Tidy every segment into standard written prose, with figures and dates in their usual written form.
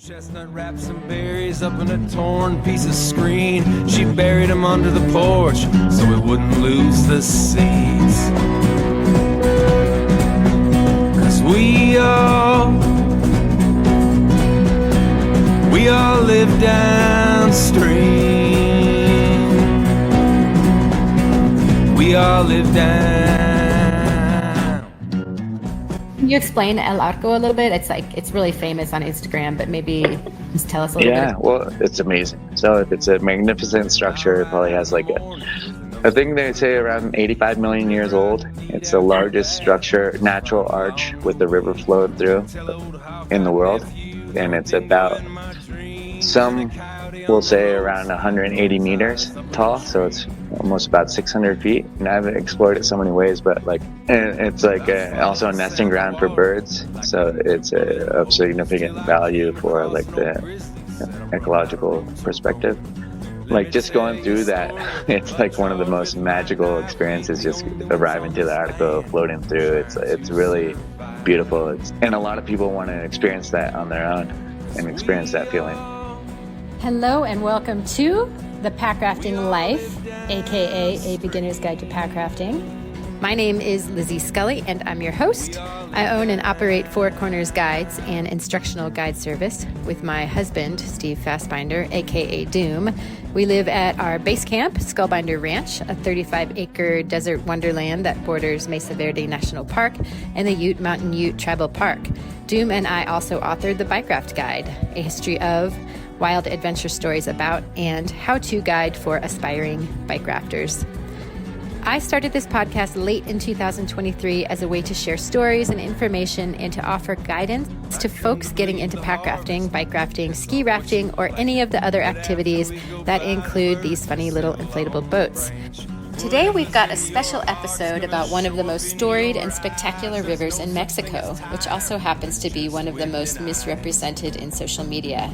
Chestnut wrapped some berries up in a torn piece of screen. She buried them under the porch so we wouldn't lose the seeds. 'Cause we all live downstream. We all live down. Can you explain El Arco a little bit? It's really famous on Instagram, but maybe just tell us a little bit. Yeah, well, it's amazing. So it's a magnificent structure. It probably has like I think they say around 85 million years old. It's the largest structure, natural arch with the river flowed through in the world. And it's about, some will say around 180 meters tall. So it's almost about 600 feet. And I've explored it so many ways, but it's also a nesting ground for birds. So it's of significant value for like the ecological perspective. Like just going through that, it's like one of the most magical experiences, just arriving to the Arco, floating through. It's really beautiful. And a lot of people want to experience that on their own and experience that feeling. Hello and welcome to the Packrafting Life, aka A Beginner's Guide to Packrafting. My name is Lizzie Scully and I'm your host. I own and operate Four Corners Guides, an instructional guide service, with my husband, Steve Fastbinder, aka Doom. We live at our base camp, Skullbinder Ranch, a 35-acre desert wonderland that borders Mesa Verde National Park and the Ute Mountain Ute Tribal Park. Doom and I also authored the Bikeraft Guide, a history of, wild adventure stories about, and how-to guide for aspiring bike rafters. I started this podcast late in 2023 as a way to share stories and information and to offer guidance to folks getting into pack rafting, bike rafting, ski rafting, or any of the other activities that include these funny little inflatable boats. Today we've got a special episode about one of the most storied and spectacular rivers in Mexico, which also happens to be one of the most misrepresented in social media.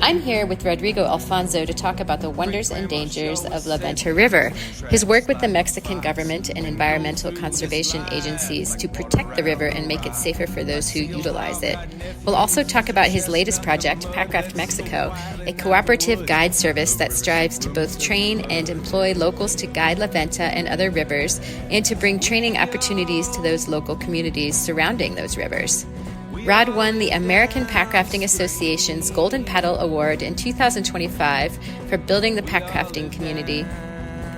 I'm here with Rodrigo Alfonso to talk about the wonders and dangers of La Venta River, his work with the Mexican government and environmental conservation agencies to protect the river and make it safer for those who utilize it. We'll also talk about his latest project, Packraft Mexico, a cooperative guide service that strives to both train and employ locals to guide La Venta and other rivers, and to bring training opportunities to those local communities surrounding those rivers. Rod won the American Packrafting Association's Golden Paddle Award in 2025 for building the packrafting community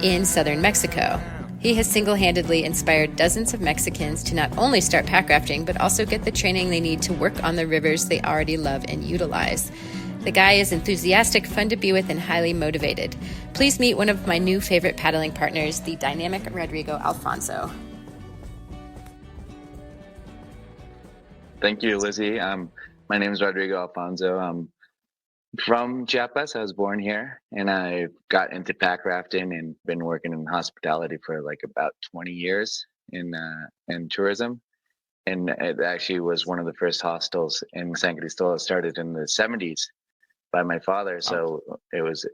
in southern Mexico. He has single-handedly inspired dozens of Mexicans to not only start packrafting, but also get the training they need to work on the rivers they already love and utilize. The guy is enthusiastic, fun to be with, and highly motivated. Please meet one of my new favorite paddling partners, the dynamic Rodrigo Alfonso. Thank you, Lizzie. My name is Rodrigo Alfonso. I'm from Chiapas. I was born here, and I got into pack rafting and been working in hospitality for like about 20 years in tourism. And it actually was one of the first hostels in San Cristobal. It started in the 70s by my father, so it was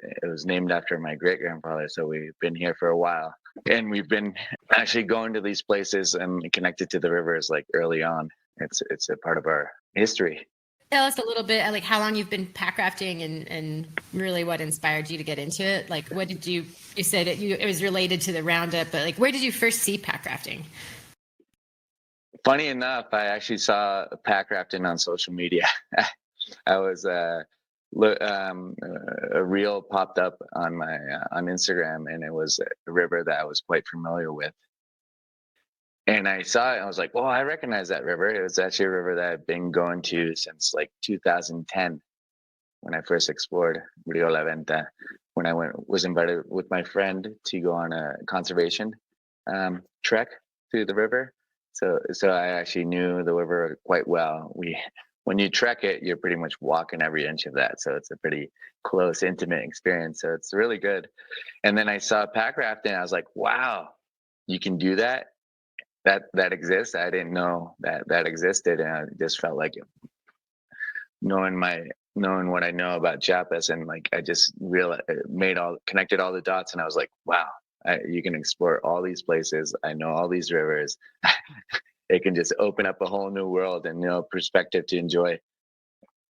named after my great grandfather. So we've been here for a while, and we've been actually going to these places and connected to the rivers like early on. It's a part of our history. Tell us a little bit, like how long you've been pack rafting and really what inspired you to get into it. Like, what did you said it was related to the roundup, but like, where did you first see pack rafting? Funny enough, I actually saw pack rafting on social media. I was a reel popped up on my on Instagram, and it was a river that I was quite familiar with. And I saw it, and I was like, well, I recognize that river. It was actually a river that I've been going to since like 2010 when I first explored Rio La Venta, when I was invited with my friend to go on a conservation trek through the river. So I actually knew the river quite well. When you trek it, you're pretty much walking every inch of that. So it's a pretty close, intimate experience. So it's really good. And then I saw pack rafting, and I was like, wow, you can do that. That exists. I didn't know that existed, and I just felt like knowing what I know about Chiapas, and like I just connected all the dots, and I was like, wow, you can explore all these places. I know all these rivers. It can just open up a whole new world and perspective to enjoy.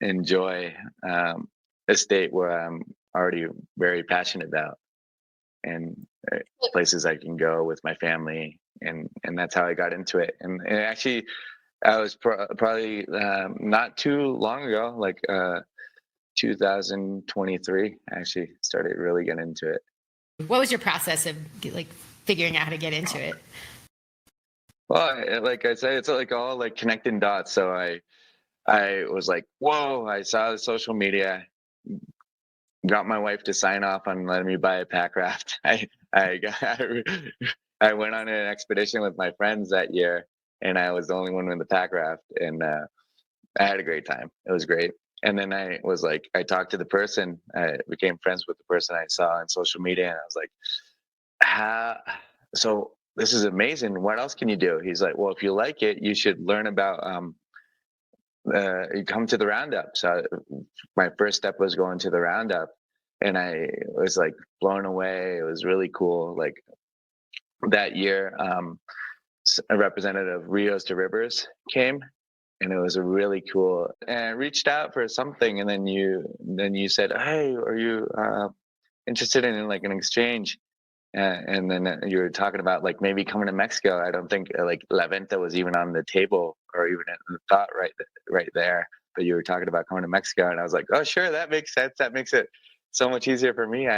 enjoy a state where I'm already very passionate about, and places I can go with my family, and that's how I got into it. And actually, I was probably not too long ago, like 2023, I actually started really getting into it. What was your process of like figuring out how to get into it? Well, like I said, it's like all like connecting dots. So I was like, whoa! I saw the social media, got my wife to sign off on letting me buy a Packraft. I got, I went on an expedition with my friends that year, and I was the only one with the Packraft, and I had a great time. It was great. And then I was like, I talked to the person, I became friends with the person I saw on social media, and I was like, how? So this is amazing. What else can you do? He's like, well, if you like it, you should learn about. You come to the roundup. So my first step was going to the roundup, and I was like blown away. It was really cool. Like that year, a representative of Rios to Rivers came, and it was a really cool. And I reached out for something, and then you said, "Hey, are you interested in like an exchange?" And then you were talking about like maybe coming to Mexico. I don't think like La Venta was even on the table or even in the thought right there. But you were talking about coming to Mexico, and I was like, oh, sure, that makes sense. That makes it so much easier for me.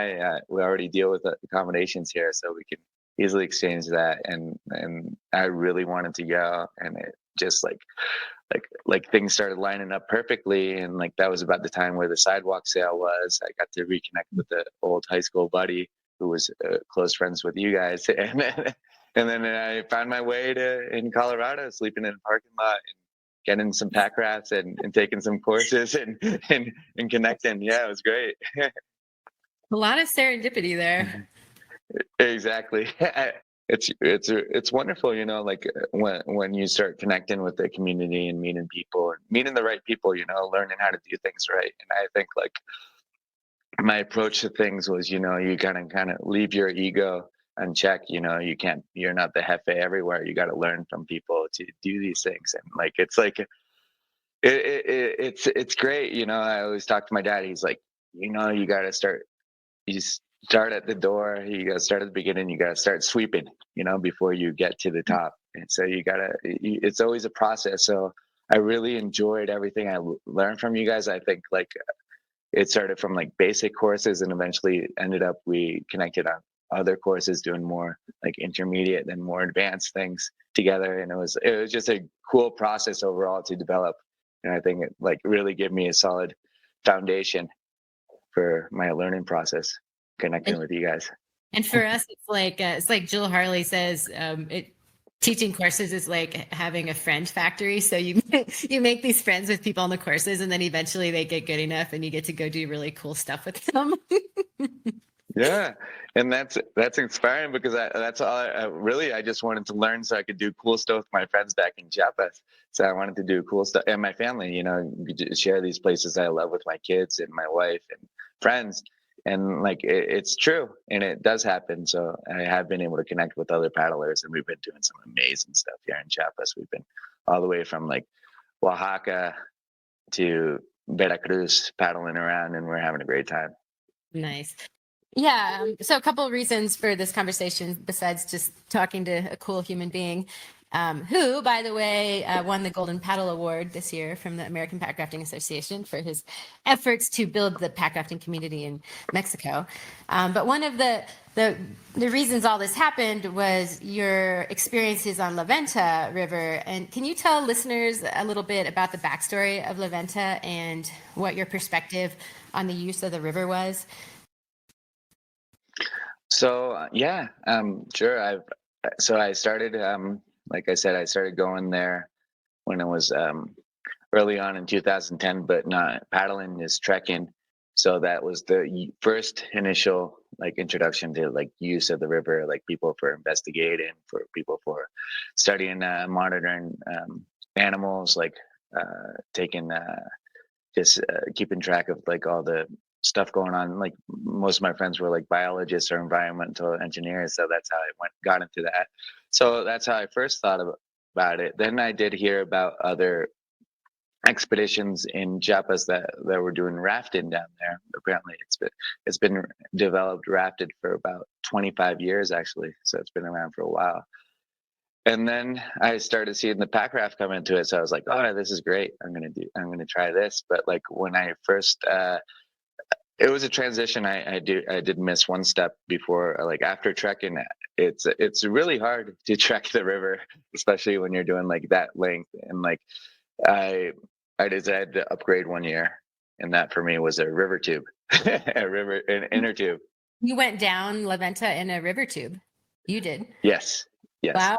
We already deal with the accommodations here, so we can easily exchange that. And I really wanted to go, and it just like things started lining up perfectly, and like that was about the time where the sidewalk sale was. I got to reconnect with the old high school buddy who was close friends with you guys, and then I found my way to in Colorado, sleeping in a parking lot and getting some pack rats and taking some courses and connecting. Yeah, it was great. A lot of serendipity there. Exactly. It's wonderful, like when you start connecting with the community and meeting people and meeting the right people, learning how to do things right. And I think like my approach to things was, you gotta kind of leave your ego unchecked. You're not the jefe everywhere. You got to learn from people to do these things. And like it's great. I always talk to my dad. He's like, you got to start. You start at the door. You got to start at the beginning. You got to start sweeping. Before you get to the top. And so you gotta. It's always a process. So I really enjoyed everything I learned from you guys. I think like it started from like basic courses and eventually ended up we connected on other courses doing more like intermediate and more advanced things together, and it was just a cool process overall to develop, and I think it like really gave me a solid foundation for my learning process connecting And, with you guys. and for us, it's like Jill Harley says, teaching courses is like having a friend factory. So you you make these friends with people on the courses, and then eventually they get good enough, and you get to go do really cool stuff with them. Yeah, and that's inspiring because that's all I just wanted to learn so I could do cool stuff with my friends back in Chiapas. So I wanted to do cool stuff and my family, share these places I love with my kids and my wife and friends. And like it's true, and it does happen. So I have been able to connect with other paddlers, and we've been doing some amazing stuff here in Chiapas. We've been all the way from like Oaxaca to Veracruz paddling around, and we're having a great time. Nice. Yeah. So a couple of reasons for this conversation, besides just talking to a cool human being, who, by the way, won the Golden Paddle Award this year from the American Packrafting Association for his efforts to build the packrafting community in Mexico. But one of the reasons all this happened was your experiences on La Venta River. And can you tell listeners a little bit about the backstory of La Venta and what your perspective on the use of the river was? So yeah, sure. I started, like I said, I started going there when it was early on in 2010, but not paddling is trekking. So that was the first initial like introduction to like use of the river, like people for investigating, for people for studying, monitoring animals, like taking just keeping track of like all the stuff going on. Like most of my friends were like biologists or environmental engineers, so that's how I got into that. So that's how I first thought about it. Then I did hear about other expeditions in Chiapas that were doing rafting down there. Apparently, it's been developed rafted for about 25 years actually, so it's been around for a while. And then I started seeing the Packraft come into it, so I was like, "Oh, this is great! I'm gonna try this." But like when I first, it was a transition. I did miss one step before, like after trekking. It's really hard to trek the river, especially when you're doing like that length. And like I I decided to upgrade one year, and that for me was a river tube, an inner tube. You went down La Venta in a river tube. You did. Yes, yes. Wow.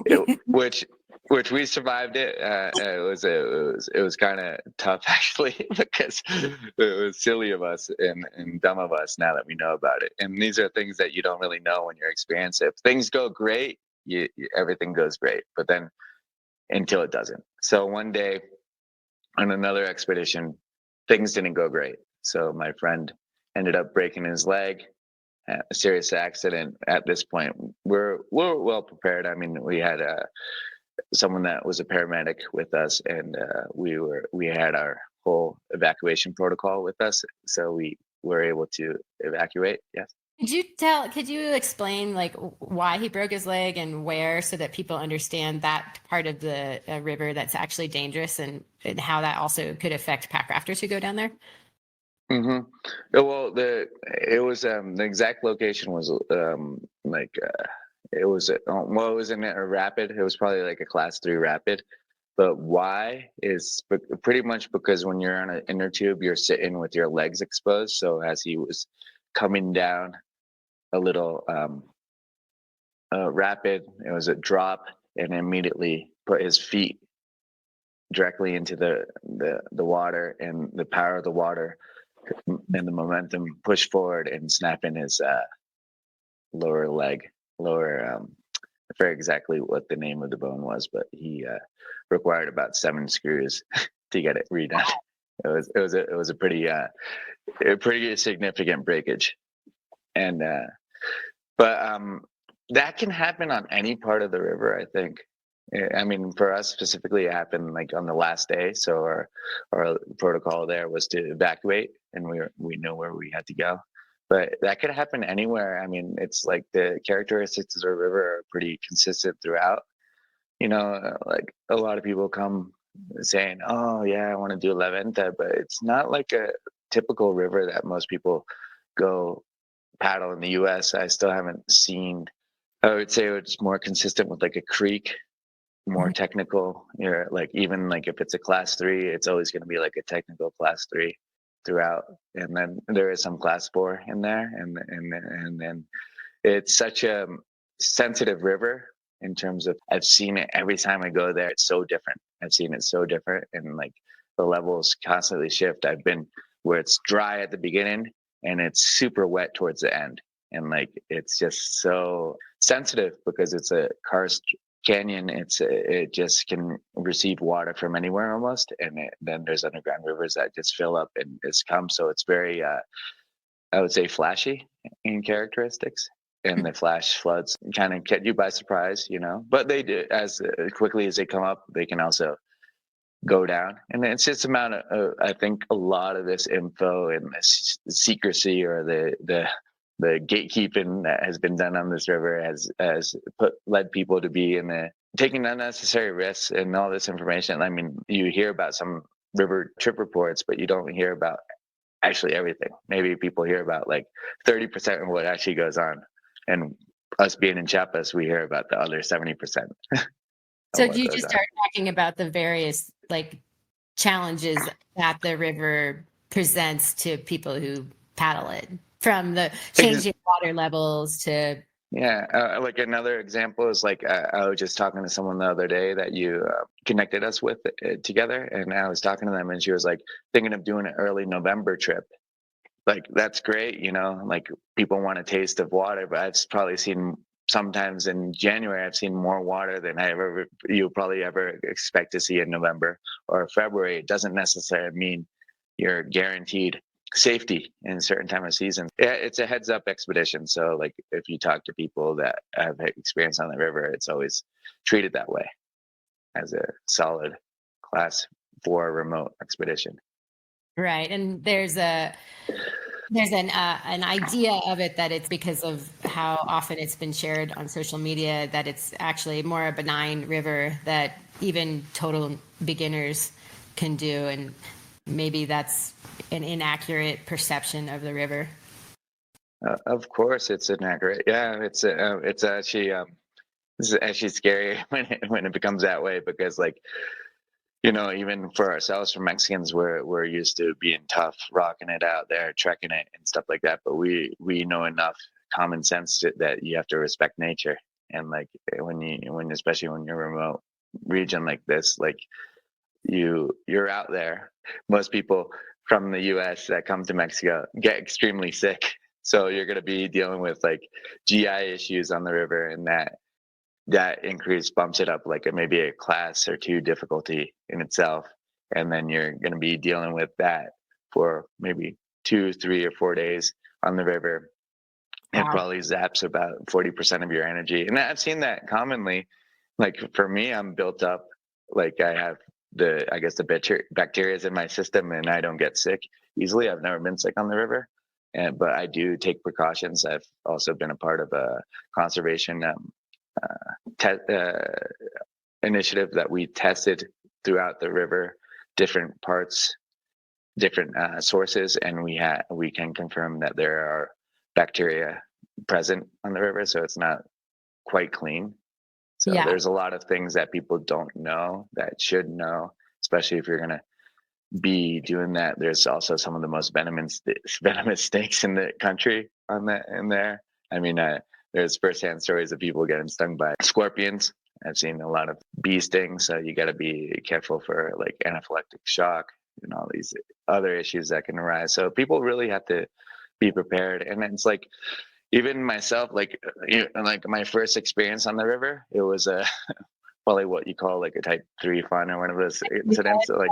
It, which we survived it. It was kind of tough actually because it was silly of us and dumb of us now that we know about it. And these are things that you don't really know when you're experiencing. If things go great, everything goes great, but then until it doesn't. So one day on another expedition, things didn't go great. So my friend ended up breaking his leg, a serious accident. At this point, we're well prepared. I mean, we had someone that was a paramedic with us, and we had our whole evacuation protocol with us, so we were able to evacuate. Yes. Could you explain like why he broke his leg and where, so that people understand that part of the river that's actually dangerous, and how that also could affect packrafters who go down there? Mm-hmm. Well, the exact location was like it was well, it was in a rapid. It was probably like a class 3 rapid. But why is pretty much because when you're on an inner tube, you're sitting with your legs exposed. So as he was coming down a little rapid, it was a drop, and immediately put his feet directly into the water, and the power of the water and the momentum pushed forward and snapping his lower leg, lower. I forget exactly what the name of the bone was, but he required about 7 screws to get it redone. It was a pretty significant breakage, and but that can happen on any part of the river, I think. I mean, for us specifically, it happened like on the last day. So our protocol there was to evacuate, and we know where we had to go. But that could happen anywhere. I mean, it's like the characteristics of the river are pretty consistent throughout. Like a lot of people come saying, "Oh yeah, I want to do La Venta," but it's not like a typical river that most people go paddle in the U.S. I still haven't seen. I would say it's more consistent with like a creek, more Mhm. technical. Like even like if it's a class 3, it's always going to be like a technical class 3 throughout, and then there is some class 4 in there, and then it's such a sensitive river in terms of I've seen it every time I go there. It's so different. I've seen it so different, and like the levels constantly shift. I've been where it's dry at the beginning and it's super wet towards the end, and like it's just so sensitive because it's a karst canyon. It just can receive water from anywhere almost, and then there's underground rivers that just fill up and just come. So it's very I would say flashy in characteristics, and the flash floods kind of get you by surprise. But they do, as quickly as they come up, they can also go down. And it's just amount of, I think a lot of this info and this secrecy, or the gatekeeping that has been done on this river has led people to be taking unnecessary risks and all this information. I mean, you hear about some river trip reports, but you don't hear about actually everything. Maybe people hear about like 30% of what actually goes on, and us being in Chiapas, we hear about the other 70% of So what do you goes just on. start talking about the various like challenges that the river presents to people who paddle it, from the changing water levels to Yeah, like another example is like I was just talking to someone the other day that you connected us with together, and I was talking to them, and she was like thinking of doing an early November trip. Like that's great. Like people want a taste of water, but I've probably seen sometimes in January I've seen more water than you'll probably ever expect to see in November or February. It doesn't necessarily mean you're guaranteed safety in a certain time of season. Yeah, it's a heads up expedition. So like if you talk to people that have experience on the river, it's always treated that way, as a solid class for a remote expedition. Right. And there's an idea of it that it's because of how often it's been shared on social media that it's actually more a benign river that even total beginners can do, and maybe that's an inaccurate perception of the river. Of course, it's inaccurate. Yeah, it's actually scary when it becomes that way, because like, even for ourselves, for Mexicans, we're used to being tough, rocking it out there, trekking it and stuff like that. But we know enough common sense that you have to respect nature. And like especially when you're a remote region like this, like you're out there. Most people from the US that come to Mexico get extremely sick. So you're going to be dealing with like GI issues on the river, and that increase bumps it up like maybe a class or two difficulty in itself. And then you're going to be dealing with that for maybe 2, 3, or 4 days on the river. It Wow. probably zaps about 40% of your energy. And I've seen that commonly. Like for me, I'm built up, like I have the bacteria in my system, and I don't get sick easily. I've never been sick on the river. But I do take precautions. I've also been a part of a conservation initiative that we tested throughout the river, different parts, different sources, and we can confirm that there are bacteria present on the river, so it's not quite clean. So Yeah. there's a lot of things that people don't know that should know, especially if you're going to be doing that. There's also some of the most venomous snakes in the country in there. I mean, there's firsthand stories of people getting stung by scorpions. I've seen a lot of bee stings, so you got to be careful for like anaphylactic shock and all these other issues that can arise. So people really have to be prepared. And it's like, even myself, like my first experience on the river, it was probably what you call like a type 3 fun, or one of those incidents. So, like,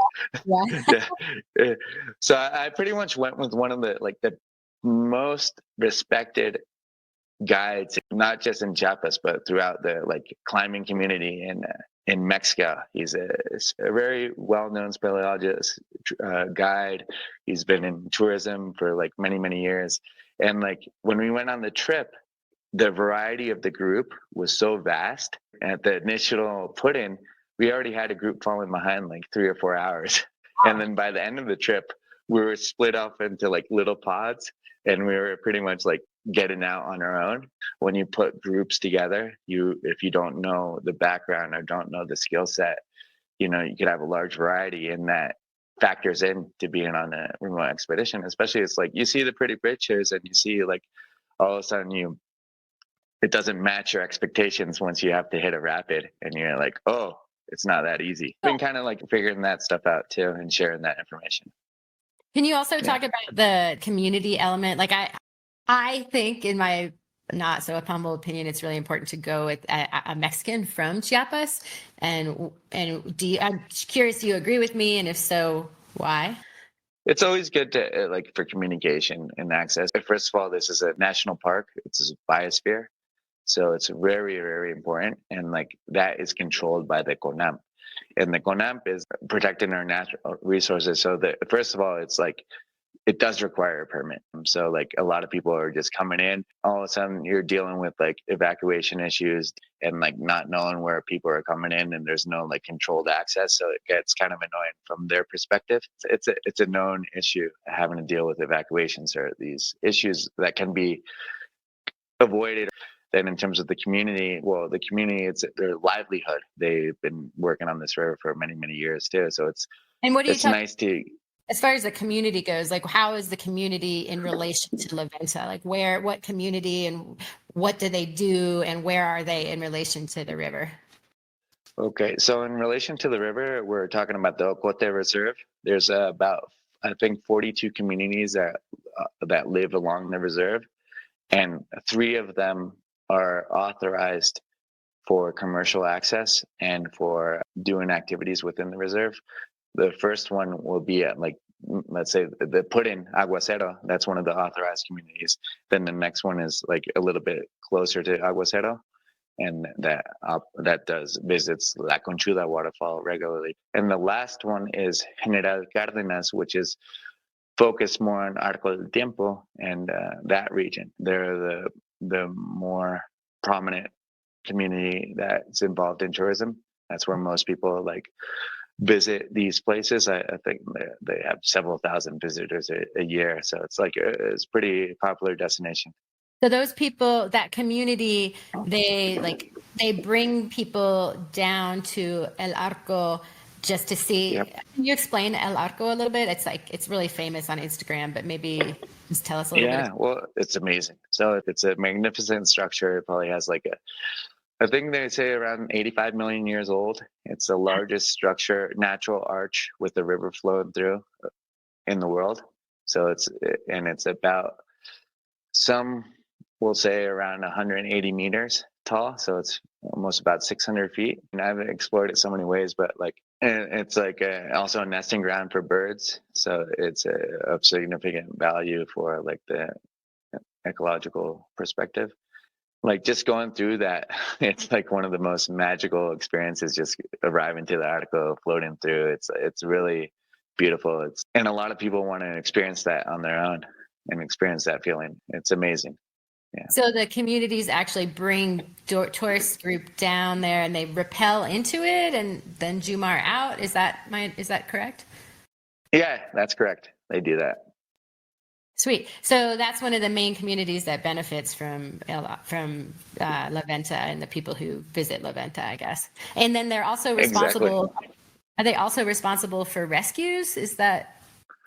yeah. So I pretty much went with one of the most respected guides, not just in Chiapas, but throughout the like climbing community in Mexico. He's a very well-known speleologist, guide. He's been in tourism for like many, many years. And like when we went on the trip, the variety of the group was so vast. At the initial put-in, we already had a group falling behind like 3 or 4 hours. And then by the end of the trip, we were split off into like little pods, and we were pretty much like getting out on our own. When you put groups together, if you don't know the background or don't know the skill set, you could have a large variety, and that factors in to being on a remote expedition. Especially, it's like you see the pretty pictures, and you see like all of a sudden it doesn't match your expectations once you have to hit a rapid, and you're like, oh, it's not that easy. Been kind of like figuring that stuff out too, and sharing that information. Can you also talk about the community element? Like I think, in my not so humble opinion, it's really important to go with a Mexican from Chiapas. And I'm curious, do you agree with me? And if so, why? It's always good to like for communication and access. First of all, this is a national park. It's a biosphere. So it's very, very important. And like that is controlled by the CONAMP. And the CONAMP is protecting our natural resources. So first of all, it's like, it does require a permit. So like a lot of people are just coming in. All of a sudden you're dealing with like evacuation issues and like not knowing where people are coming in, and there's no like controlled access. So it gets kind of annoying from their perspective. It's a known issue, having to deal with evacuations or these issues that can be avoided. Then in terms of the community, it's their livelihood. They've been working on this river for many, many years too. So it's nice to. As far as the community goes, like how is the community in relation to La Venta? Like what community and what do they do, and where are they in relation to the river? Okay, so in relation to the river, we're talking about the Ocote Reserve. There's about, I think, 42 communities that live along the reserve, and 3 of them are authorized for commercial access and for doing activities within the reserve. The first one will be at like, let's say the put-in Aguacero. That's one of the authorized communities. Then the next one is like a little bit closer to Aguacero. and that does visits La Conchuda waterfall regularly. And the last one is General Cárdenas, which is focused more on Arco del Tiempo and that region. They're the more prominent community that's involved in tourism. That's where most people visit these places. I think they have several thousand visitors a year, so it's it's a pretty popular destination. So those people, that community, they bring people down to El Arco just to see. Yep. Can you explain El Arco a little bit? It's really famous on Instagram, but maybe just tell us a little bit. Yeah, well, it's amazing. So it's a magnificent structure. It probably has I think they say around 85 million years old. It's the largest structure, natural arch with the river flowing through in the world. So it's about, some will say, around 180 meters tall. So it's almost about 600 feet. And I've explored it so many ways, but and it's also a nesting ground for birds. So it's of significant value for the ecological perspective. Just going through that, it's one of the most magical experiences, just arriving to the Arco, floating through. It's really beautiful. And a lot of people want to experience that on their own and experience that feeling. It's amazing. Yeah. So the communities actually bring tourist group down there and they rappel into it and then Jumar out. Is that correct? Yeah, that's correct. They do that. Sweet. So that's one of the main communities that benefits from La Venta and the people who visit La Venta, I guess. And then they're also responsible. Exactly. Are they also responsible for rescues? Is that,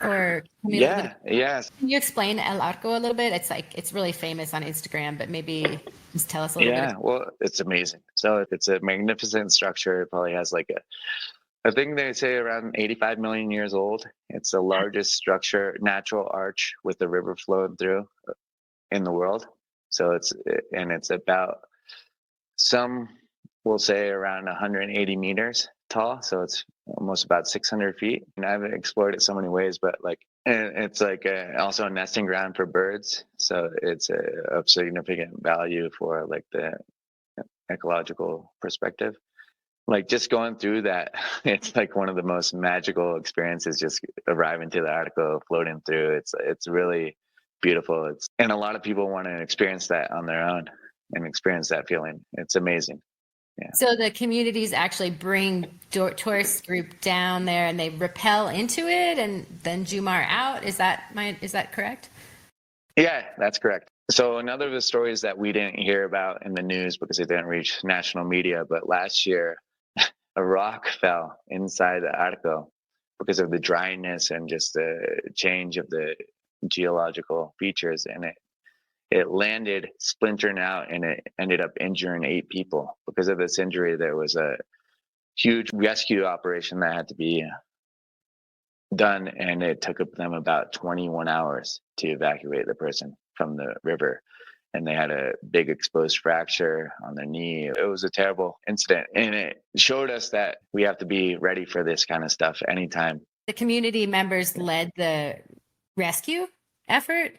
or yeah. Can you explain El Arco a little bit? It's really famous on Instagram, but maybe just tell us a little bit. Yeah, well, it's amazing. So it's a magnificent structure. It probably has I think they say around 85 million years old. It's the largest structure, natural arch with the river flowing through in the world. So it's about, some will say, around 180 meters tall. So it's almost about 600 feet. And I've explored it so many ways, but and it's also a nesting ground for birds. So it's of significant value for the ecological perspective. Just going through that, it's one of the most magical experiences, just arriving to the Arco, floating through. It's really beautiful. And a lot of people want to experience that on their own and experience that feeling. It's amazing. Yeah. So the communities actually bring tourist group down there and they rappel into it and then Jumar out. Is that correct? Yeah, that's correct. So another of the stories that we didn't hear about in the news because it didn't reach national media, but last year a rock fell inside the Arco because of the dryness and just the change of the geological features, and it landed, splintering out, and it ended up injuring 8 people. Because of this injury, there was a huge rescue operation that had to be done, and it took them about 21 hours to evacuate the person from the river. And they had a big exposed fracture on their knee. It was a terrible incident. And it showed us that we have to be ready for this kind of stuff anytime. The community members led the rescue effort?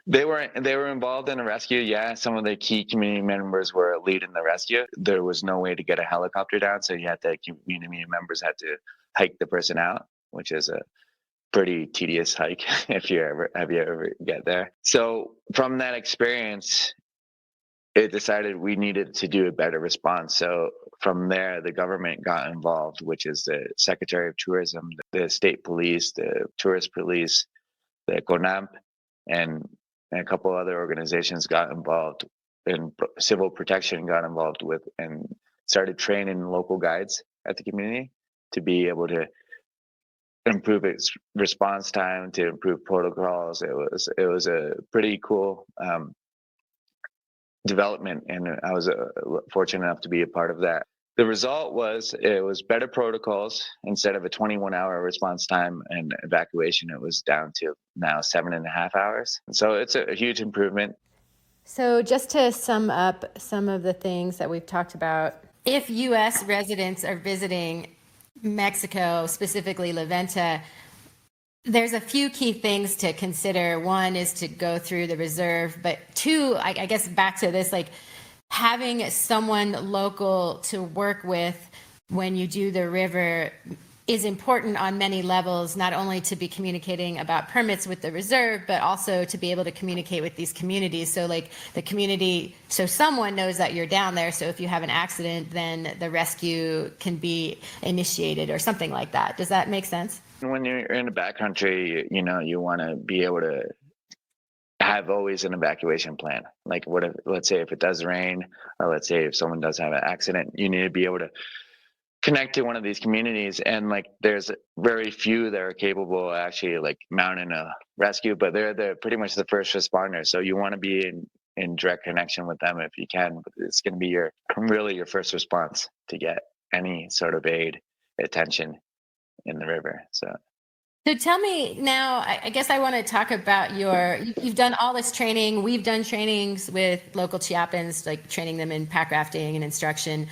They were involved in a rescue. Yeah, some of the key community members were leading the rescue. There was no way to get a helicopter down, so community members had to hike the person out, which is a pretty tedious hike if you ever get there. So from that experience, it decided we needed to do a better response. So from there, the government got involved, which is the Secretary of Tourism, the state police, the tourist police, the CONAMP, and a couple other organizations got involved, and civil protection got involved with, and started training local guides at the community to be able to improve its response time, to improve protocols. It was a pretty cool development, and I was fortunate enough to be a part of that. The result was better protocols. Instead of a 21-hour response time and evacuation, it was down to now 7.5 hours. So it's a huge improvement. So just to sum up some of the things that we've talked about, if U.S. residents are visiting Mexico, specifically La Venta, there's a few key things to consider. One is to go through the reserve, but two, I guess back to this, having someone local to work with when you do the river is important on many levels, not only to be communicating about permits with the reserve, but also to be able to communicate with these communities. So like the community, so someone knows that you're down there. So if you have an accident, then the rescue can be initiated or something like that. Does that make sense? When you're in the backcountry, you want to be able to have always an evacuation plan. Like what if, let's say if it does rain, or let's say if someone does have an accident, you need to be able to connect to one of these communities. And like there's very few that are capable of actually like mounting a rescue, but they're pretty much the first responders. So you want to be in direct connection with them if you can. But it's going to be your first response to get any sort of aid, attention in the river. So tell me now, I guess I want to talk about you've done all this training. We've done trainings with local Chiapas, like training them in pack rafting and instruction.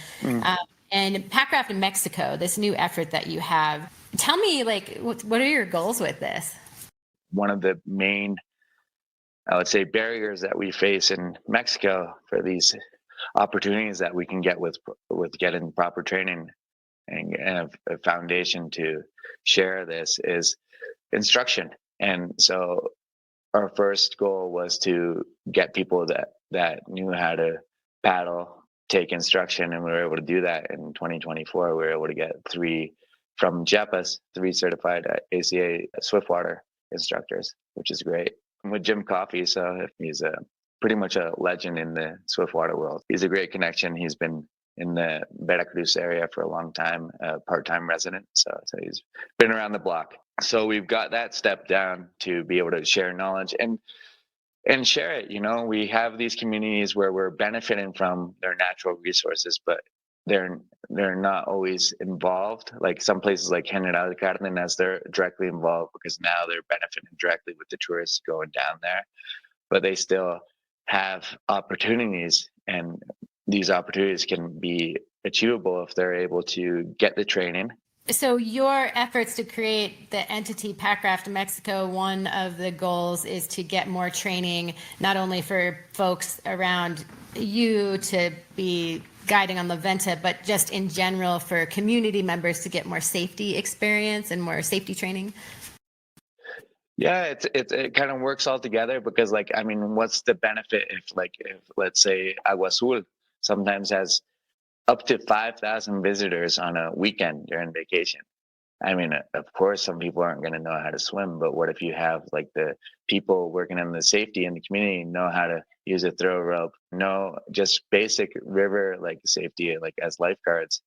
And Packraft in Mexico, this new effort that you have. Tell me, like, what are your goals with this? One of the main, I would say, barriers that we face in Mexico for these opportunities that we can get with getting proper training and a foundation to share this is instruction. And so our first goal was to get people that knew how to paddle take instruction, and we were able to do that in 2024. We were able to get 3 from Chiapas, 3 certified ACA Swiftwater instructors, which is great. I'm with Jim Coffey, so he's pretty much a legend in the Swiftwater world. He's a great connection. He's been in the Veracruz area for a long time, a part-time resident. So he's been around the block. So we've got that step down to be able to share knowledge and share it. We have these communities where we're benefiting from their natural resources, but they're not always involved. Like some places like General Cardenas, they're directly involved because now they're benefiting directly with the tourists going down there, but they still have opportunities, and these opportunities can be achievable if they're able to get the training. So your efforts to create the entity Packraft Mexico, one of the goals is to get more training, not only for folks around you to be guiding on the Venta, but just in general for community members to get more safety experience and more safety training. Yeah, it kind of works all together because, like, I mean, what's the benefit if let's say Agua Azul sometimes has up to 5,000 visitors on a weekend during vacation? I mean, of course, some people aren't going to know how to swim, but what if you have like the people working in the safety in the community know how to use a throw rope, know just basic river like safety, like as lifeguards?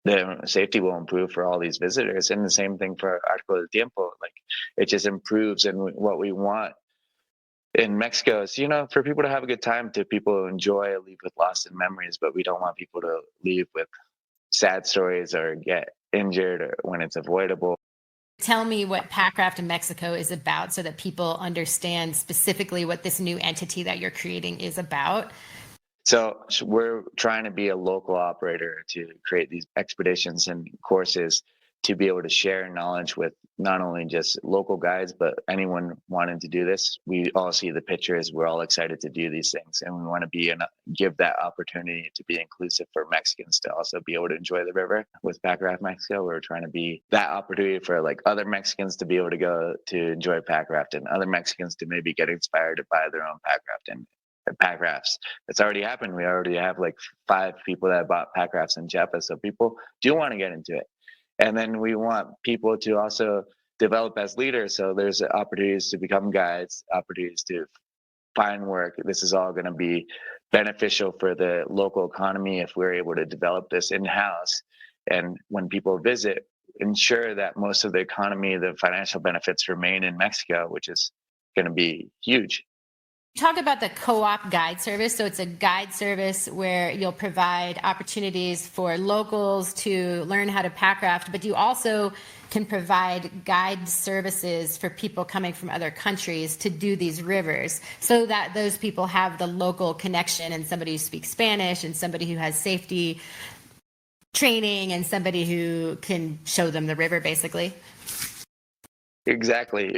The safety will improve for all these visitors. And the same thing for Arco del Tiempo. Like it just improves. And what we want in Mexico is, for people to have a good time, to people enjoy, leave with lasting memories, but we don't want people to leave with sad stories or get injured or when it's avoidable. Tell me what Packraft in Mexico is about so that people understand specifically what this new entity that you're creating is about. So we're trying to be a local operator to create these expeditions and courses to be able to share knowledge with not only just local guides, but anyone wanting to do this. We all see the pictures. We're all excited to do these things. And we want to give that opportunity to be inclusive for Mexicans to also be able to enjoy the river. With Packraft Mexico, we're trying to be that opportunity for like other Mexicans to be able to go to enjoy Packraft and other Mexicans to maybe get inspired to buy their own Packraft and pack rafts. It's already happened. We already have like 5 people that bought pack rafts in Chiapas. So people do want to get into it. And then we want people to also develop as leaders. So there's opportunities to become guides, opportunities to find work. This is all going to be beneficial for the local economy if we're able to develop this in-house. And when people visit, ensure that most of the economy, the financial benefits remain in Mexico, which is going to be huge. Talk about the co-op guide service. So it's a guide service where you'll provide opportunities for locals to learn how to packraft, but you also can provide guide services for people coming from other countries to do these rivers so that those people have the local connection and somebody who speaks Spanish and somebody who has safety training and somebody who can show them the river basically. Exactly.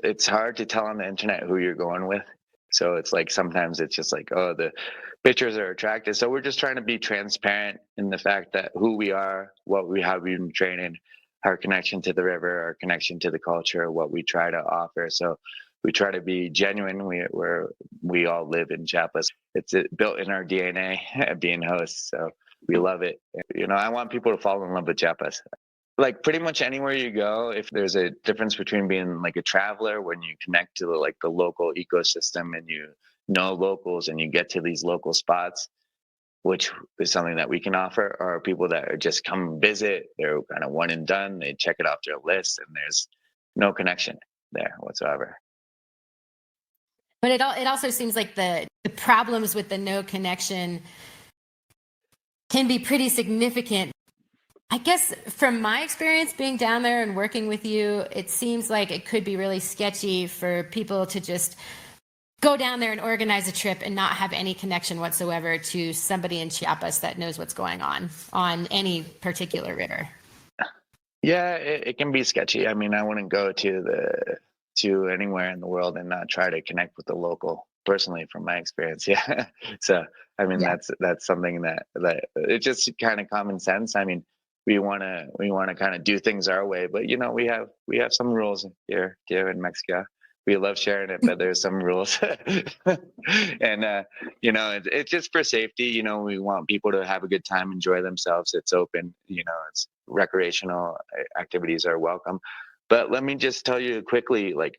It's hard to tell on the internet who you're going with. So it's like sometimes it's just like, oh, the pictures are attractive. So we're just trying to be transparent in the fact that who we are, what we have been training, our connection to the river, our connection to the culture, what we try to offer. So we try to be genuine. We all live in Chiapas. It's built in our DNA being hosts. So we love it. You know, I want people to fall in love with Chiapas. Like pretty much anywhere you go, if there's a difference between being like a traveler when you connect to the local ecosystem and you know locals and you get to these local spots, which is something that we can offer, or people that are just come visit, they're kind of one and done, they check it off their list and there's no connection there whatsoever. But it also seems like the problems with the no connection can be pretty significant. I guess from my experience being down there and working with you, it seems like it could be really sketchy for people to just go down there and organize a trip and not have any connection whatsoever to somebody in Chiapas that knows what's going on any particular river. Yeah, it can be sketchy. I mean, I wouldn't go to anywhere in the world and not try to connect with the local personally from my experience. Yeah. So, I mean, Yeah. that's something that it's just kind of common sense. I mean, we want to kind of do things our way, but you know, we have some rules here in Mexico. We love sharing it, but there's some rules. And you know, it's just for safety. You know, we want people to have a good time, enjoy themselves. It's open, you know, it's recreational activities are welcome. But let me just tell you quickly, like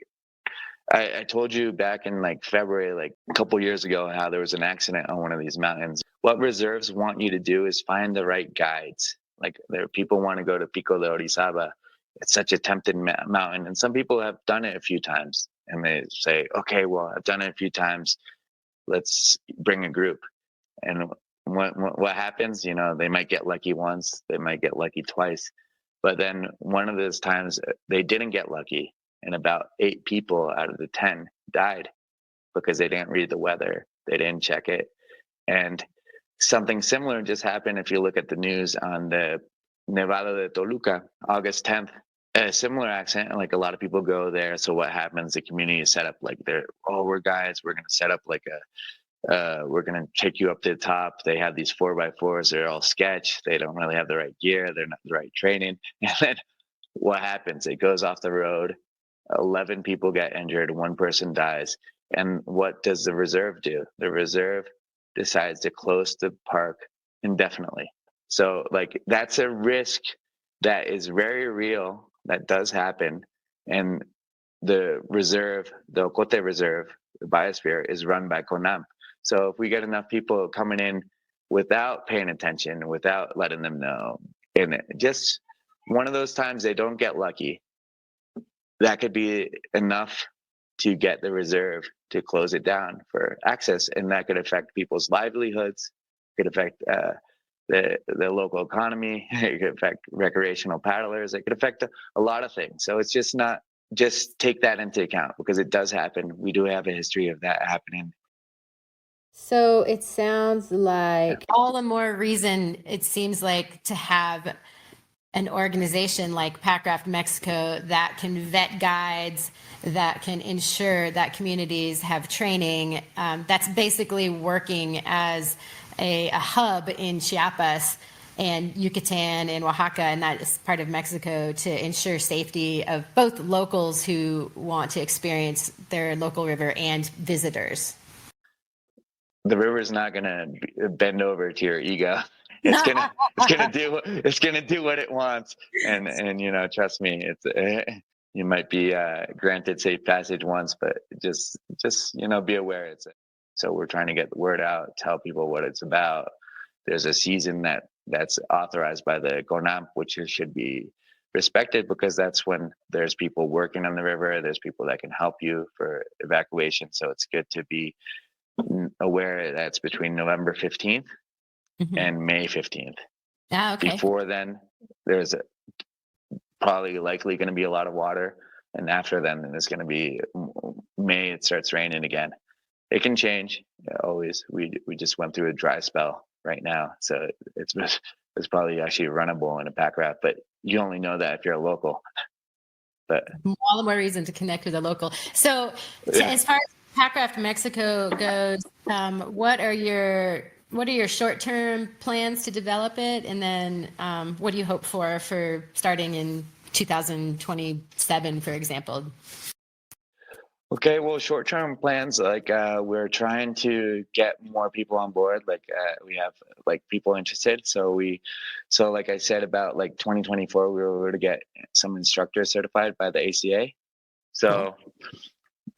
I told you back in like February, like a couple years ago, how there was an accident on one of these mountains. What reserves want you to do is find the right guides. Like there, people want to go to Pico de Orizaba. It's such a tempting mountain, and some people have done it a few times, and they say, "Okay, well, I've done it a few times. Let's bring a group." And what happens? You know, they might get lucky once, they might get lucky twice, but then one of those times they didn't get lucky, and about 8 people out of the 10 died because they didn't read the weather, they didn't check it. And something similar just happened if you look at the news on the Nevada de Toluca, August 10th. A similar accident, like a lot of people go there. So what happens? The community is set up like they're, oh, we're guys, we're going to set up like we're going to take you up to the top. They have these 4x4s. They're all sketch. They don't really have the right gear. They're not the right training. And then what happens? It goes off the road. 11 people get injured. One person dies. And what does the reserve do? The reserve decides to close the park indefinitely. So like that's a risk that is very real, that does happen. And the reserve, the Ocote Reserve, the biosphere, is run by CONAMP. So if we get enough people coming in without paying attention, without letting them know, and just one of those times they don't get lucky, that could be enough to get the reserve to close it down for access, and that could affect people's livelihoods, could affect the local economy, it could affect recreational paddlers, it could affect a lot of things. So it's just not, just take that into account because it does happen. We do have a history of that happening. So it sounds like all the more reason it seems like to have an organization like Packraft Mexico that can vet guides, that can ensure that communities have training, that's basically working as a hub in Chiapas and Yucatan and Oaxaca, and that is part of Mexico, to ensure safety of both locals who want to experience their local river and visitors. The river is not going to bend over to your ego. It's gonna do what it wants, and you know, trust me, you might be granted safe passage once, but just you know, be aware. So we're trying to get the word out, tell people what it's about. There's a season that's authorized by the CONAMP, which should be respected because that's when there's people working on the river. There's people that can help you for evacuation. So it's good to be aware that it's between November 15th and May 15th. Ah, okay. Before then, there's probably likely going to be a lot of water. And after then, there's going to be May, it starts raining again. It can change always. We just went through a dry spell right now. So it's probably actually runnable in a Packraft, but you only know that if you're a local. But all the more reason to connect with a local. So as far as Packraft Mexico goes, what are your short-term plans to develop it? And then what do you hope for starting in 2027, for example? Okay, well, short-term plans, like we're trying to get more people on board. Like we have like people interested. So like I said about like 2024, we were able to get some instructors certified by the ACA. Cool. So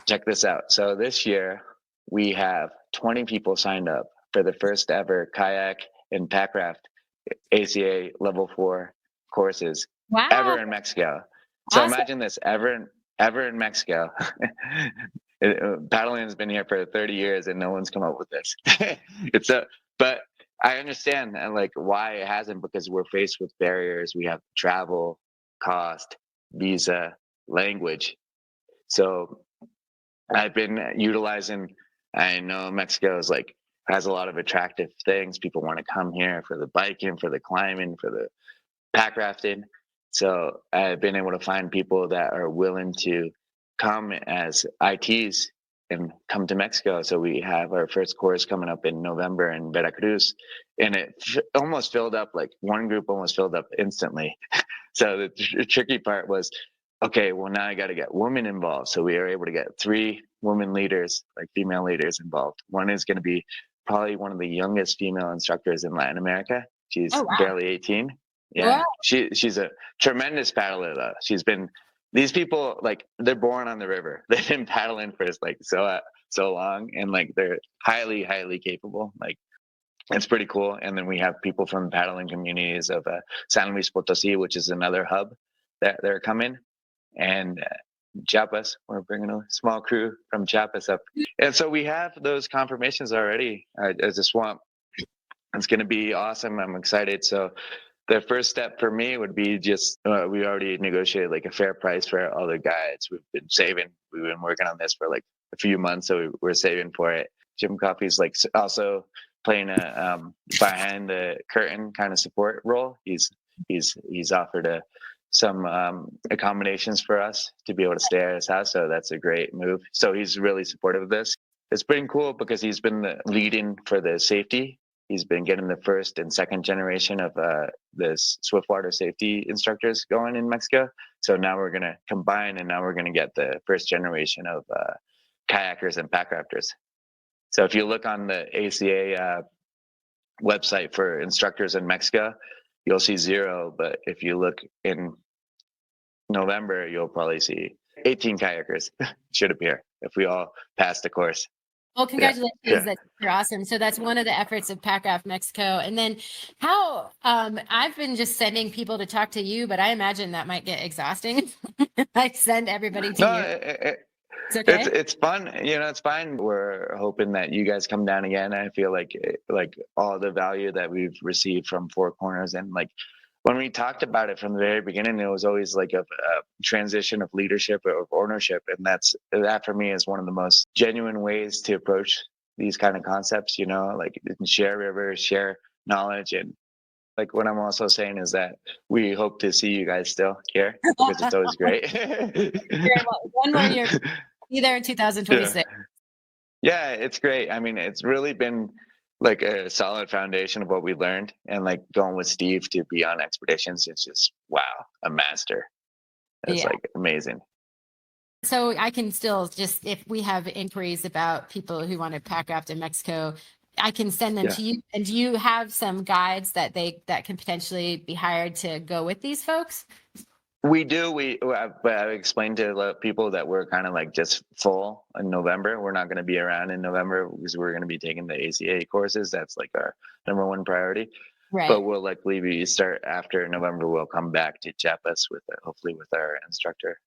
check this out. So this year we have 20 people signed up for the first ever kayak and Packraft ACA level 4 courses Wow. ever in Mexico. So Awesome. imagine this, ever in Mexico. Paddling has been here for 30 years and no one's come up with this. But I understand and like why it hasn't, because we're faced with barriers. We have travel, cost, visa, language. So I've been utilizing, I know Mexico is like, has a lot of attractive things. People want to come here for the biking, for the climbing, for the pack rafting. So I've been able to find people that are willing to come as ITs and come to Mexico. So we have our first course coming up in November in Veracruz, and it almost filled up. Like one group almost filled up instantly. So the tricky part was, okay, well now I got to get women involved. So we are able to get 3 women leaders, like female leaders involved. One is going to be probably one of the youngest female instructors in Latin America. She's Oh, wow. barely 18. Yeah, Wow. she's a tremendous paddler though. She's been, these people like they're born on the river. They've been paddling for like so long, and like they're highly capable. Like it's pretty cool. And then we have people from paddling communities of San Luis Potosi, which is another hub that they're coming, and Chiapas. We're bringing a small crew from Chiapas up, and so we have those confirmations already as a swamp. It's going to be awesome. I'm excited. So the first step for me would be just we already negotiated like a fair price for all the guides. We've been working on this for like a few months, so we're saving for it. Jim Coffey's like also playing a behind the curtain kind of support role. He's offered some accommodations for us to be able to stay at his house, so that's a great move. So he's really supportive of this. It's been cool because he's been leading for the safety. He's been getting the first and second generation of this Swiftwater safety instructors going in Mexico. So now we're going to combine, and now we're going to get the first generation of kayakers and packrafters. So if you look on the ACA website for instructors in Mexico, you'll see 0. But if you look in November, you'll probably see 18 kayakers should appear if we all pass the course. Well, congratulations. Yeah. That's super awesome. So that's one of the efforts of Packraft Mexico. And then how I've been just sending people to talk to you, but I imagine that might get exhausting. I send everybody to No, you. It's okay. it's fun. It's fine. We're hoping that you guys come down again. I feel like all the value that we've received from Four Corners, and like when we talked about it from the very beginning, it was always like a transition of leadership or of ownership, and that for me is one of the most genuine ways to approach these kind of concepts. Like share rivers, share knowledge, and like what I'm also saying is that we hope to see you guys still here because it's always great. One more year. Be there in 2026. Yeah, it's great. I mean, it's really been like a solid foundation of what we learned, and like going with Steve to be on expeditions, it's just wow, a master. It's like amazing. So I can still just, if we have inquiries about people who want to pack raft in Mexico, I can send them to you. And do you have some guides that can potentially be hired to go with these folks? We do. But I've explained to people that we're kind of like just full in November. We're not going to be around in November because we're going to be taking the ACA courses. That's like our number one priority. Right. But we'll likely start after November. We'll come back to Chiapas hopefully with our instructor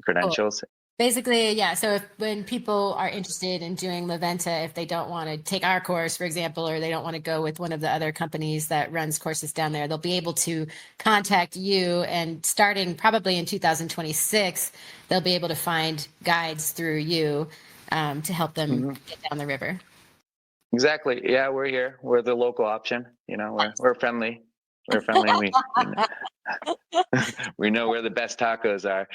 credentials. Cool. Basically, yeah. So when people are interested in doing Venta, if they don't want to take our course, for example, or they don't want to go with one of the other companies that runs courses down there, they'll be able to contact you. And starting probably in 2026, they'll be able to find guides through you to help them get down the river. Exactly. Yeah, we're here. We're the local option. We're friendly. We're friendly. We know where the best tacos are.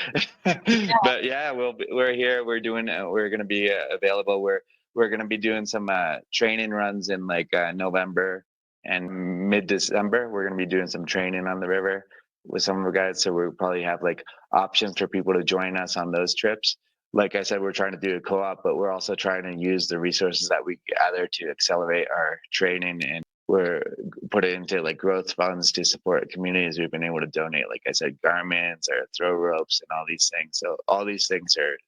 But yeah, we're here. We're doing. We're going to be available. We're going to be doing some training runs in like November and mid-December. We're going to be doing some training on the river with some of our guys. So we'll probably have like options for people to join us on those trips. Like I said, we're trying to do a co-op, but we're also trying to use the resources that we gather to accelerate our training, and we're put it into like growth funds to support communities. We've been able to donate, like I said, garments or throw ropes and all these things. So all these things are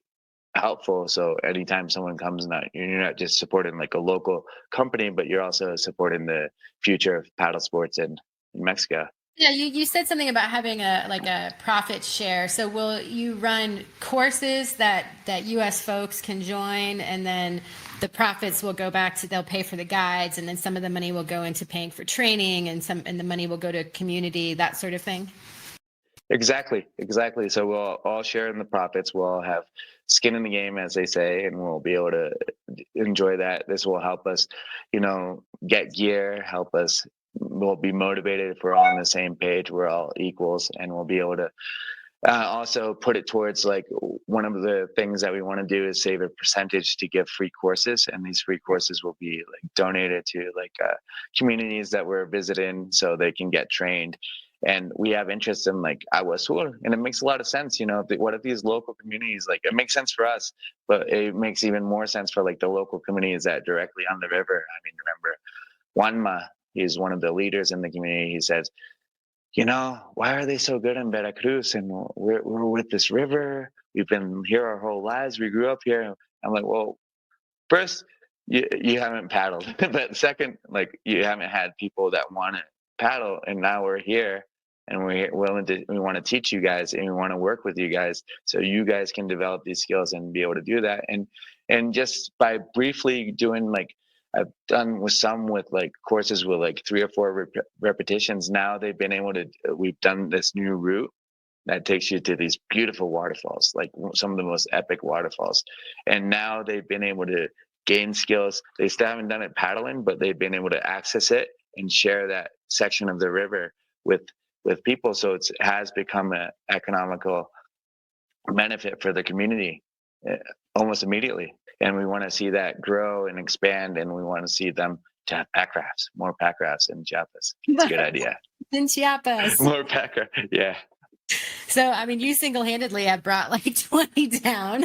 helpful. So anytime someone comes, you're not just supporting like a local company, but you're also supporting the future of paddle sports in Mexico. Yeah, you said something about having a profit share. So will you run courses that US folks can join, and then the profits will go back to, they'll pay for the guides, and then some of the money will go into paying for training, and the money will go to community, that sort of thing? Exactly. So we'll all share in the profits. We'll all have skin in the game, as they say, and we'll be able to enjoy that. This will help us, get gear, help us. We'll be motivated if we're all on the same page. We're all equals, and we'll be able to also put it towards like one of the things that we want to do is save a percentage to give free courses, and these free courses will be like donated to like communities that we're visiting so they can get trained. And we have interest in like Agua Azul, and it makes a lot of sense. What if these local communities, like it makes sense for us, but it makes even more sense for like the local communities that directly on the river. I mean, remember Juanma, he's one of the leaders in the community. He says, why are they so good in Veracruz? And we're with this river. We've been here our whole lives. We grew up here. I'm like, well, first, you haven't paddled, but second, like you haven't had people that want to paddle, and now we're here, and we want to teach you guys, and we want to work with you guys, so you guys can develop these skills and be able to do that. And just by briefly doing like I've done with like courses with like 3 or 4 repetitions. Now they've been able to. We've done this new route that takes you to these beautiful waterfalls, like some of the most epic waterfalls. And now they've been able to gain skills. They still haven't done it paddling, but they've been able to access it and share that section of the river with people. So it has become an economical benefit for the community almost immediately. And we want to see that grow and expand, and we want to see them to have packrafts, more packrafts in Chiapas. It's a good idea. In Chiapas. More packraft, yeah. So, I mean, you single-handedly have brought like 20 down.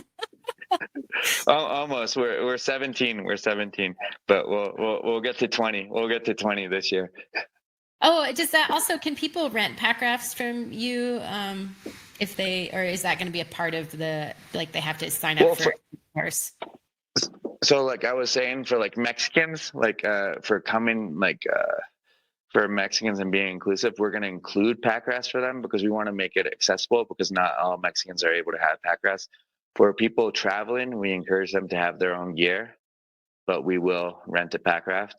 Almost. We're 17. We're 17, but we'll get to 20. We'll get to 20 this year. Oh, does that also, can people rent packrafts from you if they, or is that going to be a part of the, like they have to sign up for a course? So like I was saying, for like Mexicans, like for coming, like for Mexicans and being inclusive, we're going to include packrafts for them because we want to make it accessible, because not all Mexicans are able to have packrafts. For people traveling, we encourage them to have their own gear, but we will rent a packraft.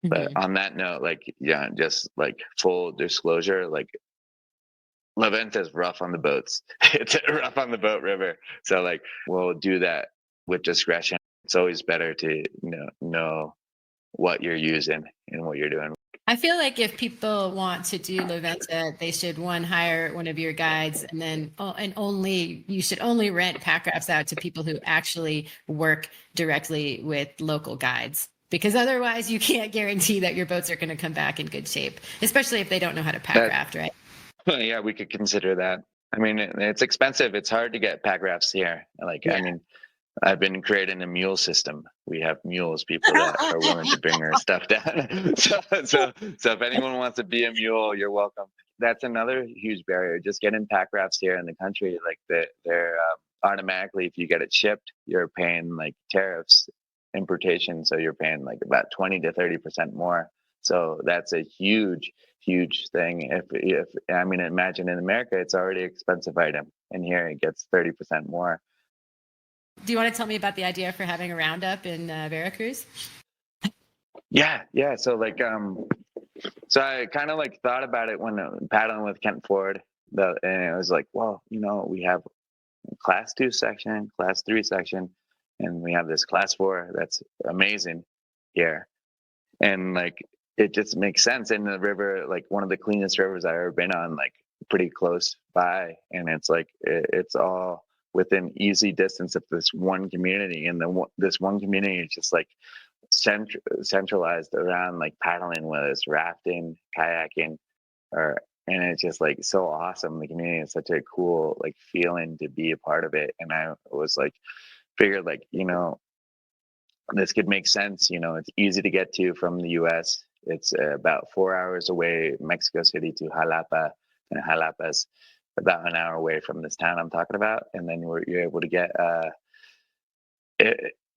Mm-hmm. But on that note, like, yeah, just like full disclosure, like La Venta is rough on the boats. It's a rough on the boat river. So like we'll do that with discretion. It's always better to know what you're using and what you're doing. I feel like if people want to do La Venta, they should hire one of your guides, and then you should only rent packrafts out to people who actually work directly with local guides, because otherwise you can't guarantee that your boats are going to come back in good shape, especially if they don't know how to packraft, right? Yeah, we could consider that. I mean, it's expensive. It's hard to get packrafts here. Like, yeah. I mean, I've been creating a mule system. We have mules, people that are willing to bring our stuff down. So if anyone wants to be a mule, you're welcome. That's another huge barrier. Just getting packrafts here in the country, like they're automatically, if you get it shipped, you're paying like tariffs, importation. So you're paying like about 20 to 30% more. So that's a huge thing. If I mean, imagine in America, it's already an expensive item, and here it gets 30% more. Do you want to tell me about the idea for having a roundup in Veracruz? Yeah. So like, so I kind of like thought about it when paddling with Kent Ford, and it was like, well, we have class 2 section, class 3 section, and we have this class 4 that's amazing here. And like, it just makes sense. And the river, like one of the cleanest rivers I've ever been on, like pretty close by, and it's like it's all within easy distance of this one community, and this one community is just like centralized around like paddling, whether it's rafting, kayaking, or and it's just like so awesome. The community is such a cool like feeling to be a part of it, and I was like figured like this could make sense. It's easy to get to from the U.S. It's about 4 hours away, Mexico City to Jalapa, and Jalapa's about an hour away from this town I'm talking about. And then you're able to get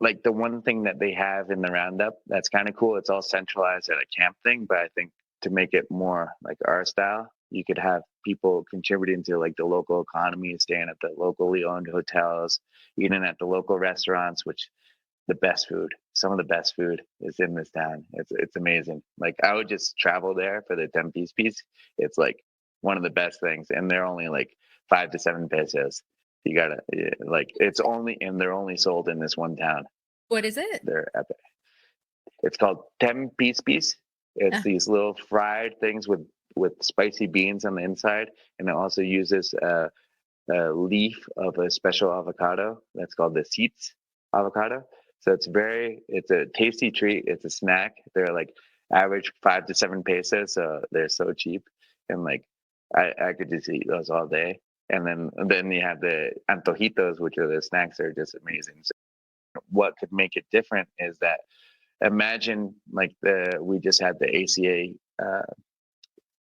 like the one thing that they have in the roundup that's kind of cool. It's all centralized at a camp thing, but I think to make it more like our style, you could have people contributing to like the local economy, staying at the locally owned hotels, eating at the local restaurants, which the best food. Some of the best food is in this town. It's amazing. Like I would just travel there for the 10-piece piece. It's like one of the best things, and they're only like 5 to 7 pesos. You gotta like it's only and they're only sold in this one town. What is it? They're epic. It's called 10-piece. It's Ah, these little fried things with spicy beans on the inside, and it also uses a leaf of a special avocado that's called the seeds avocado. So it's a tasty treat. It's a snack. They're like average 5 to 7 pesos, so they're so cheap. And like I could just eat those all day. And then you have the antojitos, which are the snacks that are just amazing. So what could make it different is that imagine like we just had the ACA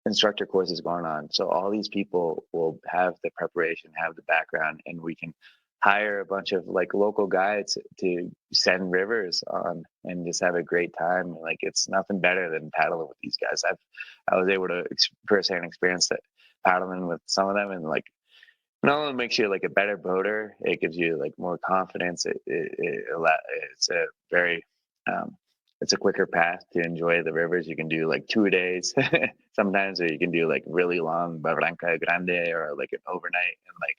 instructor courses going on. So all these people will have the preparation, have the background, and we can hire a bunch of like local guides to send rivers on and just have a great time. Like it's nothing better than paddling with these guys. I was able to firsthand experience that paddling with some of them, and like not only makes you like a better boater, it gives you like more confidence. It's a very um, it's a quicker path to enjoy the rivers. You can do like 2 days sometimes, or you can do like really long Barranca Grande or like an overnight. And like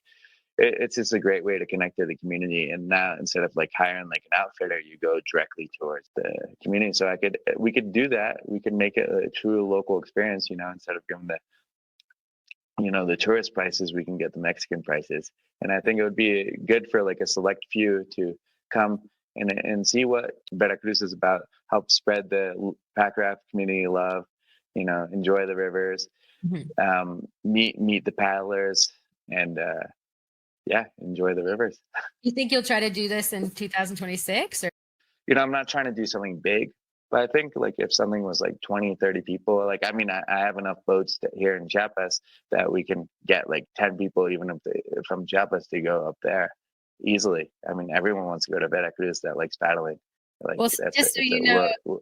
it's just a great way to connect to the community. And now instead of like hiring like an outfitter, you go directly towards the community. So we could do that. We could make it a true local experience. Instead of giving the tourist prices, we can get the Mexican prices. And I think it would be good for like a select few to come and see what Veracruz is about, help spread the Packraft community love, enjoy the rivers, mhm. meet the paddlers, and yeah, enjoy the rivers. You think you'll try to do this in 2026 or? I'm not trying to do something big, but I think like if something was like 20, 30 people, like, I mean, I have enough boats here in Chiapas that we can get like 10 people, even if from Chiapas to go up there easily. I mean, everyone wants to go to Veracruz that likes paddling. Like Well, that's just so it's you a, know,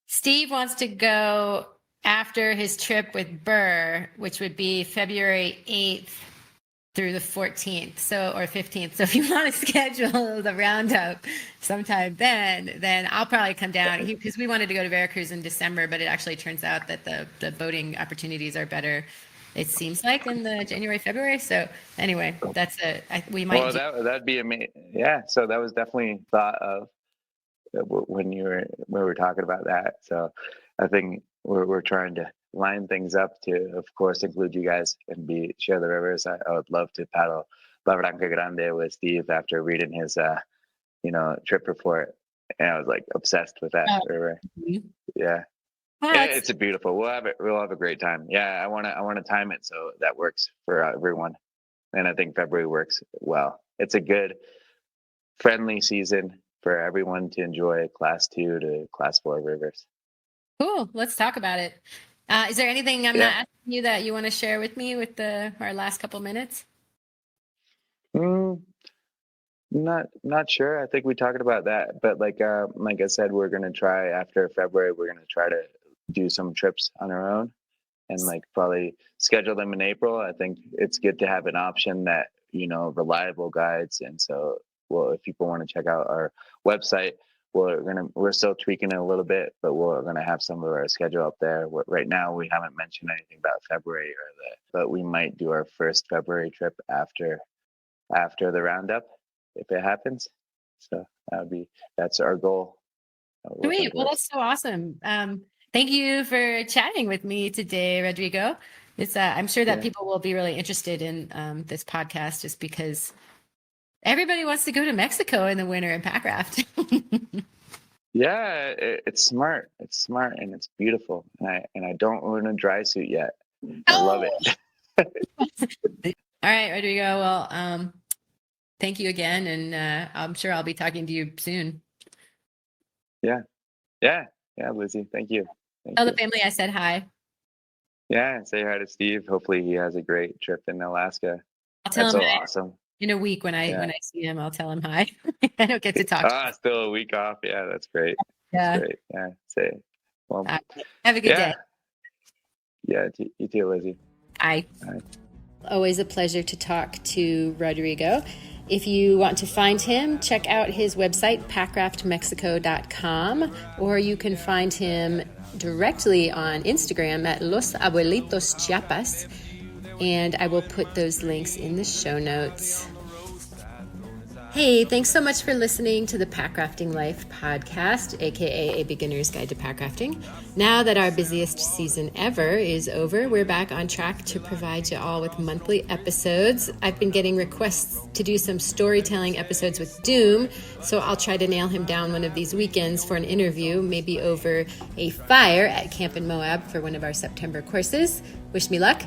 Steve wants to go after his trip with Burr, which would be February 8th through the 14th, or 15th. So if you want to schedule the roundup sometime then I'll probably come down because we wanted to go to Veracruz in December, but it actually turns out that the boating opportunities are better. It seems like in the January, February. So anyway, we might well, do. that'd be amazing. Yeah. So that was definitely thought of when we were talking about that. So I think we're trying to line things up to, of course, include you guys and share the rivers. I would love to paddle La Branca Grande with Steve after reading his trip report, and I was like obsessed with that Oh, river. mhm. Yeah, Oh, it's it's a beautiful. We'll have a great time. Yeah, I want to time it so that works for everyone, and I think February works well. It's a good friendly season for everyone to enjoy class 2 to class 4 rivers. cool. Let's talk about it. Is there anything I'm not Yeah. asking you that you want to share with me with our last couple minutes? Mm, not sure. I think we talked about that, but like I said, we're gonna try after February. We're gonna try to do some trips on our own and like probably schedule them in April. I think it's good to have an option that reliable guides. And so, well, if people want to check out our website, we're still tweaking it a little bit, but we're gonna have some of our schedule up there. Right now, we haven't mentioned anything about February but we might do our first February trip after the roundup if it happens. So that's our goal. Working Sweet. Well, towards. that's so awesome. Thank you for chatting with me today, Rodrigo. It's I'm sure that people will be really interested in this podcast just because everybody wants to go to Mexico in the winter and Packraft. Yeah, it's smart. It's smart and it's beautiful. And I don't own a dry suit yet. I love it. All right, Rodrigo. Well, thank you again, and I'm sure I'll be talking to you soon. Yeah, Lizzie. Thank you. Tell the family I said hi. Yeah, say hi to Steve. Hopefully he has a great trip in Alaska. I'll tell That's him so awesome. In a week when I see him, I'll tell him hi. I don't get to talk. Still a week off. Yeah, that's great. Yeah. That's great. Yeah, say. Well, have a good day. Yeah, you too, Lizzie. Bye. Always a pleasure to talk to Rodrigo. If you want to find him, check out his website, packraftmexico.com, or you can find him directly on Instagram at Los Abuelitos Chiapas, and I will put those links in the show notes. Hey, thanks so much for listening to the Packrafting Life podcast, aka A Beginner's Guide to Packrafting. Now that our busiest season ever is over, we're back on track to provide you all with monthly episodes. I've been getting requests to do some storytelling episodes with Doom, so I'll try to nail him down one of these weekends for an interview, maybe over a fire at Camp in Moab for one of our September courses. Wish me luck.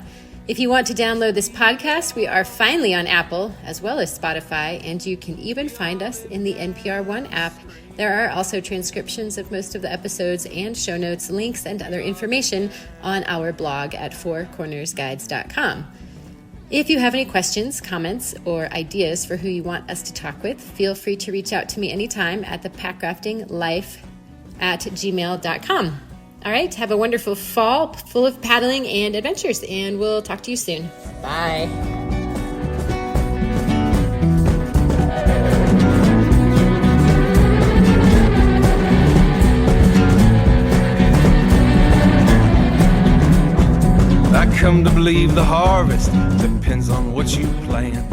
If you want to download this podcast, we are finally on Apple as well as Spotify, and you can even find us in the NPR One app. There are also transcriptions of most of the episodes and show notes, links, and other information on our blog at fourcornersguides.com. If you have any questions, comments, or ideas for who you want us to talk with, feel free to reach out to me anytime at thepackraftinglife@gmail.com. All right, have a wonderful fall full of paddling and adventures, and we'll talk to you soon. Bye. I come to believe the harvest depends on what you plant.